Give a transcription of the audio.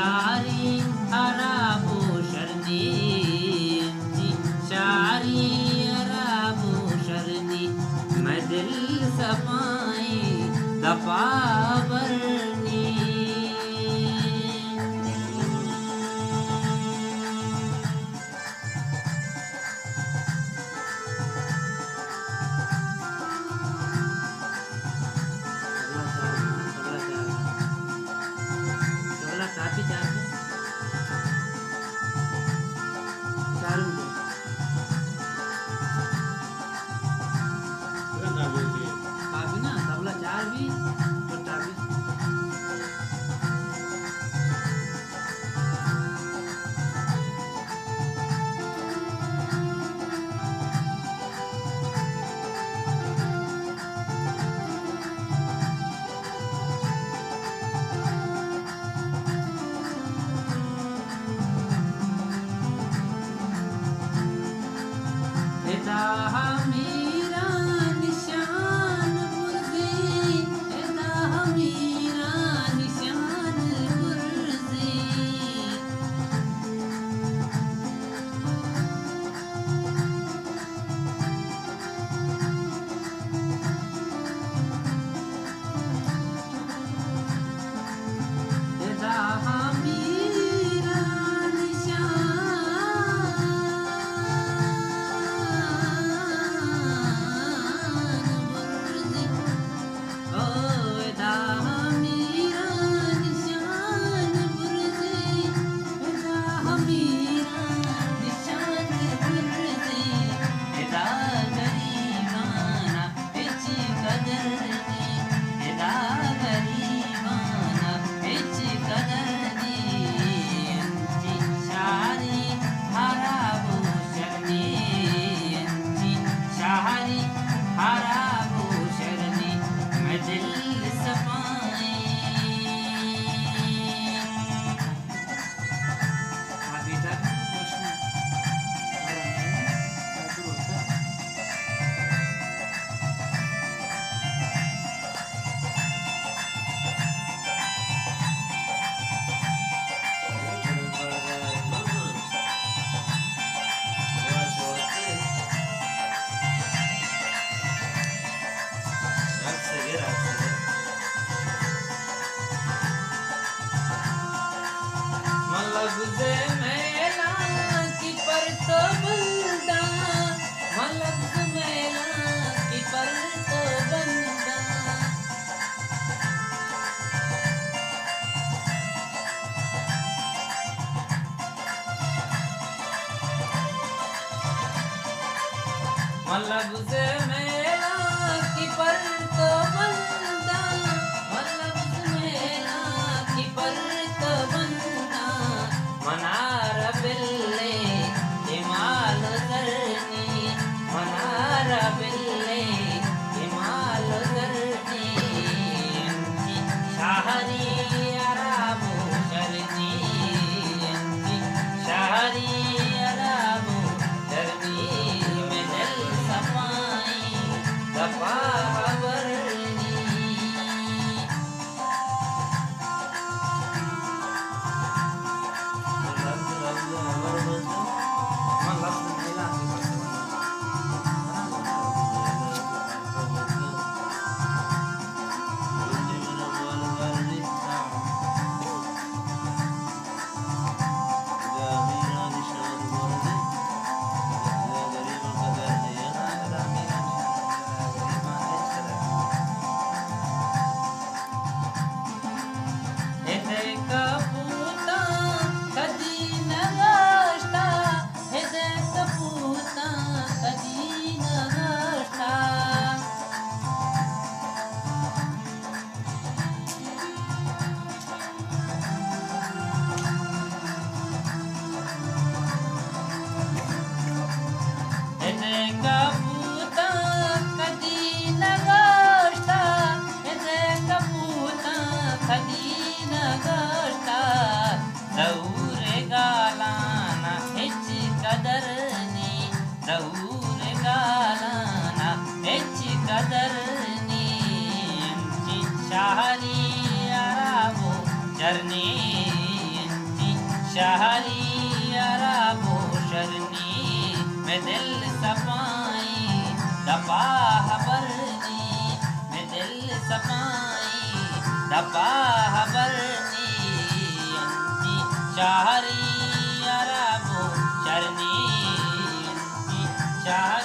शारी हराबो शरनी शारी हराबो शरनी मैं दिल सफाई दफा बरनी मेरा निशान पुरज़ी मेरा निशान पुरज़ी मतलब से मेरा की पर तो बंदा मतलब से मेरा की पर तो बंदा मनार बिल्ले हिमाल धरनी मनार बिल्ले हिमाल धरनी शाहरी अराबो शरनी शाहरी अराबो शरनी शाहरी अराबो चरनी शहरी अरबो शरनी मैं दिल सपाई दपा हबरनी मैं दिल सपाई दपा हबरनी अंती शहरी अरबो शरनी अंती शहरी